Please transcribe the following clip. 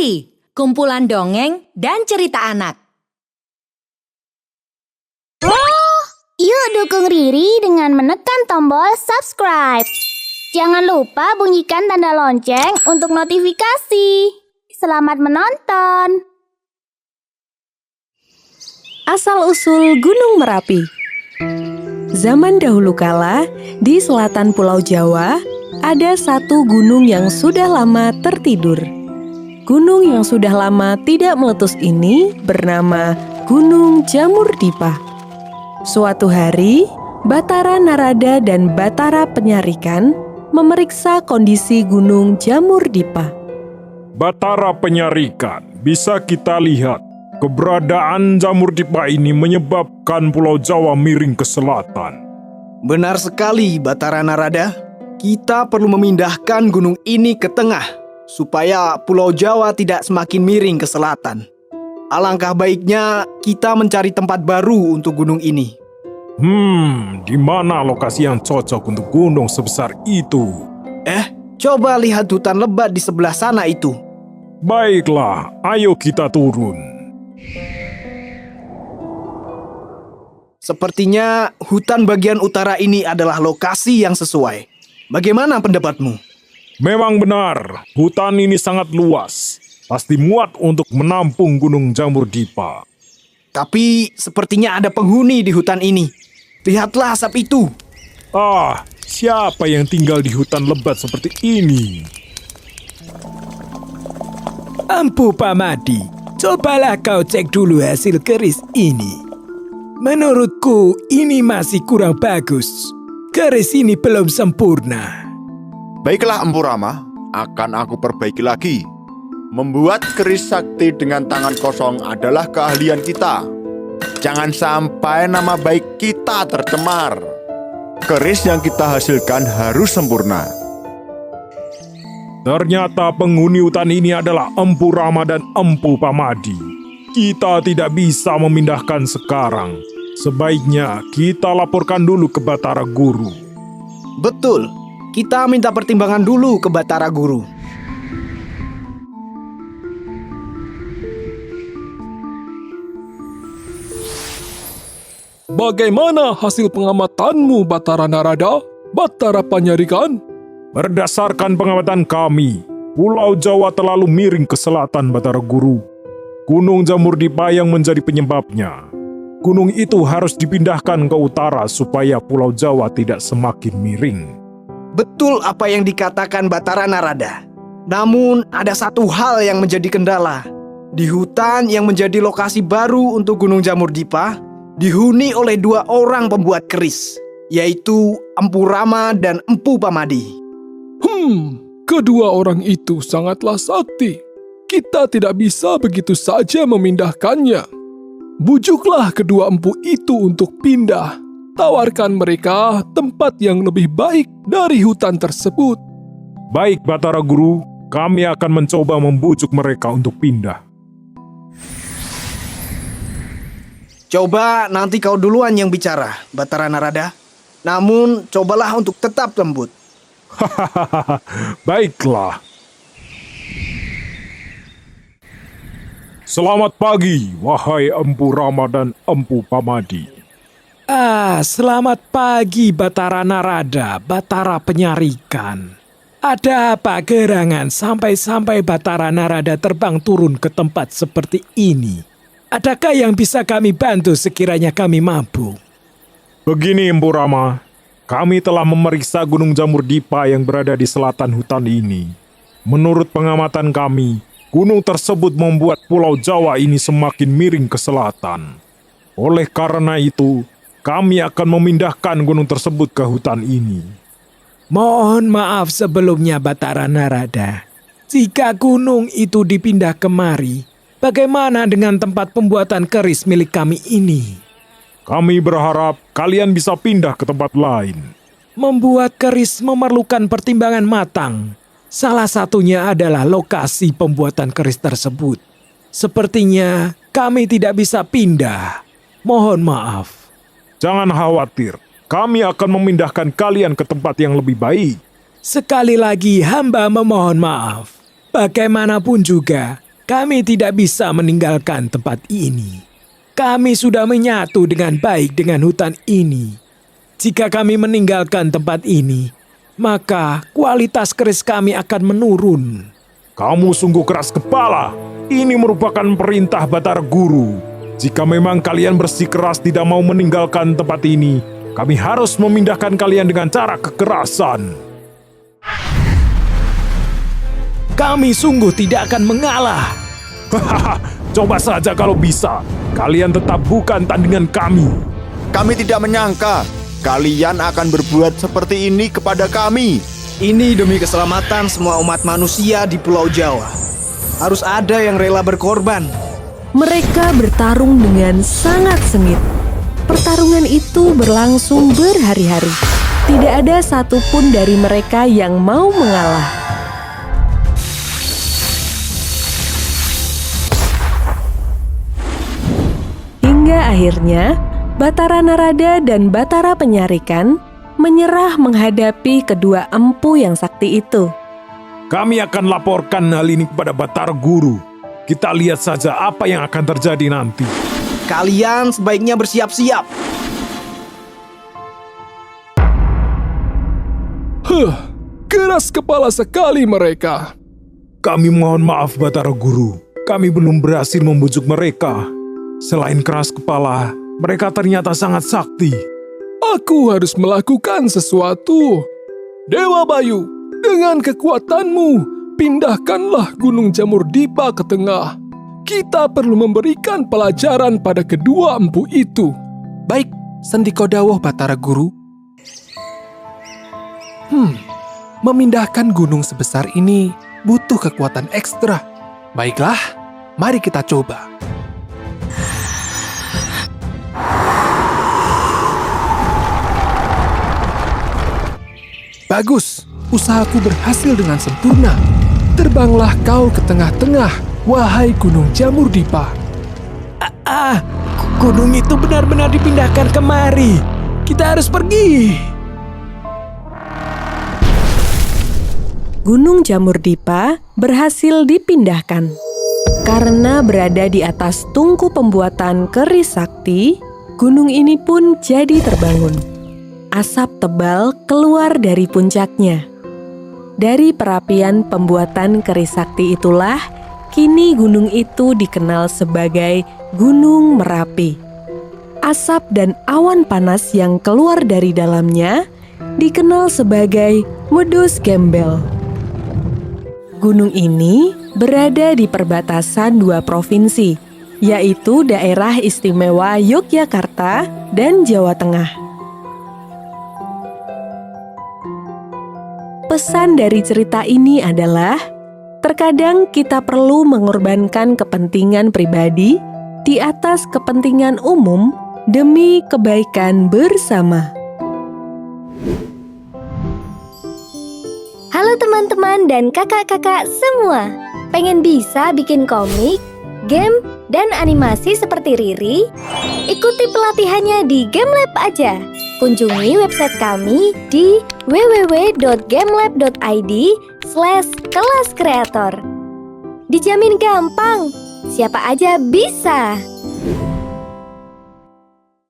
Kongri, kumpulan dongeng dan cerita anak. Yuk dukung Riri dengan menekan tombol subscribe. Jangan lupa bunyikan tanda lonceng untuk notifikasi. Selamat menonton. Asal-usul Gunung Merapi. Zaman dahulu kala, di selatan Pulau Jawa, ada satu gunung yang sudah lama tertidur. Gunung yang sudah lama tidak meletus ini bernama Gunung Jamur Dipa. Suatu hari, Batara Narada dan Batara Penyarikan memeriksa kondisi Gunung Jamur Dipa. Batara Penyarikan, bisa kita lihat keberadaan Jamur Dipa ini menyebabkan Pulau Jawa miring ke selatan. Benar sekali, Batara Narada. Kita perlu memindahkan gunung ini ke tengah, supaya Pulau Jawa tidak semakin miring ke selatan. Alangkah baiknya kita mencari tempat baru untuk gunung ini. Di mana lokasi yang cocok untuk gunung sebesar itu? Coba lihat hutan lebat di sebelah sana itu. Baiklah, ayo kita turun. Sepertinya hutan bagian utara ini adalah lokasi yang sesuai. Bagaimana pendapatmu? Memang benar, hutan ini sangat luas. Pasti muat untuk menampung Gunung Jamur Dipa. Tapi sepertinya ada penghuni di hutan ini. Lihatlah asap itu. Siapa yang tinggal di hutan lebat seperti ini? Empu Pamadi, cobalah kau cek dulu hasil keris ini. Menurutku ini masih kurang bagus. Keris ini belum sempurna. Baiklah Empu Rama, akan aku perbaiki lagi. Membuat keris sakti dengan tangan kosong adalah keahlian kita. Jangan sampai nama baik kita tercemar. Keris yang kita hasilkan harus sempurna. Ternyata penghuni hutan ini adalah Empu Rama dan Empu Pamadi. Kita tidak bisa memindahkan sekarang. Sebaiknya kita laporkan dulu ke Batara Guru. Betul, kita minta pertimbangan dulu ke Batara Guru. Bagaimana hasil pengamatanmu, Batara Narada? Batara Penyarikan? Berdasarkan pengamatan kami, Pulau Jawa terlalu miring ke selatan, Batara Guru. Gunung Jamur Dipa yang menjadi penyebabnya. Gunung itu harus dipindahkan ke utara supaya Pulau Jawa tidak semakin miring. Betul apa yang dikatakan Batara Narada. Namun ada satu hal yang menjadi kendala. Di hutan yang menjadi lokasi baru untuk Gunung Jamur Dipa, dihuni oleh dua orang pembuat keris, yaitu Empu Rama dan Empu Pamadi. Kedua orang itu sangatlah sakti. Kita tidak bisa begitu saja memindahkannya. Bujuklah kedua empu itu untuk pindah. Tawarkan mereka tempat yang lebih baik dari hutan tersebut. Baik, Batara Guru, kami akan mencoba membujuk mereka untuk pindah. Coba nanti kau duluan yang bicara, Batara Narada. Namun cobalah untuk tetap lembut. Baiklah. Selamat pagi, wahai Empu Rama dan Empu Pamadi. Selamat pagi Batara Narada, Batara Penyarikan. Ada apa gerangan sampai-sampai Batara Narada terbang turun ke tempat seperti ini? Adakah yang bisa kami bantu sekiranya kami mampu? Begini Empu Rama, kami telah memeriksa Gunung Jamur Dipa yang berada di selatan hutan ini. Menurut pengamatan kami, gunung tersebut membuat Pulau Jawa ini semakin miring ke selatan. Oleh karena itu, kami akan memindahkan gunung tersebut ke hutan ini. Mohon maaf sebelumnya Batara Narada. Jika gunung itu dipindah kemari, bagaimana dengan tempat pembuatan keris milik kami ini? Kami berharap kalian bisa pindah ke tempat lain. Membuat keris memerlukan pertimbangan matang. Salah satunya adalah lokasi pembuatan keris tersebut. Sepertinya kami tidak bisa pindah. Mohon maaf. Jangan khawatir, kami akan memindahkan kalian ke tempat yang lebih baik. Sekali lagi hamba memohon maaf. Bagaimanapun juga, kami tidak bisa meninggalkan tempat ini. Kami sudah menyatu dengan baik dengan hutan ini. Jika kami meninggalkan tempat ini, maka kualitas keris kami akan menurun. Kamu sungguh keras kepala. Ini merupakan perintah Batara Guru. Jika memang kalian bersikeras tidak mau meninggalkan tempat ini, kami harus memindahkan kalian dengan cara kekerasan. Kami sungguh tidak akan mengalah. Hahaha, coba saja kalau bisa. Kalian tetap bukan tandingan kami. Kami tidak menyangka kalian akan berbuat seperti ini kepada kami. Ini demi keselamatan semua umat manusia di Pulau Jawa. Harus ada yang rela berkorban. Mereka bertarung dengan sangat sengit. Pertarungan itu berlangsung berhari-hari. Tidak ada satupun dari mereka yang mau mengalah. Hingga akhirnya, Batara Narada dan Batara Penyarikan menyerah menghadapi kedua empu yang sakti itu. Kami akan laporkan hal ini kepada Batara Guru. Kita lihat saja apa yang akan terjadi nanti. Kalian sebaiknya bersiap-siap. Keras kepala sekali mereka. Kami mohon maaf Batara Guru. Kami belum berhasil membujuk mereka. Selain keras kepala, mereka ternyata sangat sakti. Aku harus melakukan sesuatu. Dewa Bayu, dengan kekuatanmu, pindahkanlah Gunung Jamur Dipa ke tengah. Kita perlu memberikan pelajaran pada kedua empu itu. Baik, Sendika dawuh Batara Guru. Memindahkan gunung sebesar ini butuh kekuatan ekstra. Baiklah, mari kita coba. Bagus, usahaku berhasil dengan sempurna. Terbanglah kau ke tengah-tengah, wahai Gunung Jamur Dipa. Gunung itu benar-benar dipindahkan kemari. Kita harus pergi. Gunung Jamur Dipa berhasil dipindahkan. Karena berada di atas tungku pembuatan keris sakti, gunung ini pun jadi terbangun. Asap tebal keluar dari puncaknya. Dari perapian pembuatan keris sakti itulah, kini gunung itu dikenal sebagai Gunung Merapi. Asap dan awan panas yang keluar dari dalamnya dikenal sebagai Wedhus Gembel. Gunung ini berada di perbatasan dua provinsi, yaitu Daerah Istimewa Yogyakarta dan Jawa Tengah. Pesan dari cerita ini adalah, terkadang kita perlu mengorbankan kepentingan pribadi di atas kepentingan umum demi kebaikan bersama. Halo teman-teman dan kakak-kakak semua. Pengen bisa bikin komik, game, dan animasi seperti Riri? Ikuti pelatihannya di GameLab aja. Kunjungi website kami di www.gamelab.id/kelas kreator. Dijamin gampang, siapa aja bisa.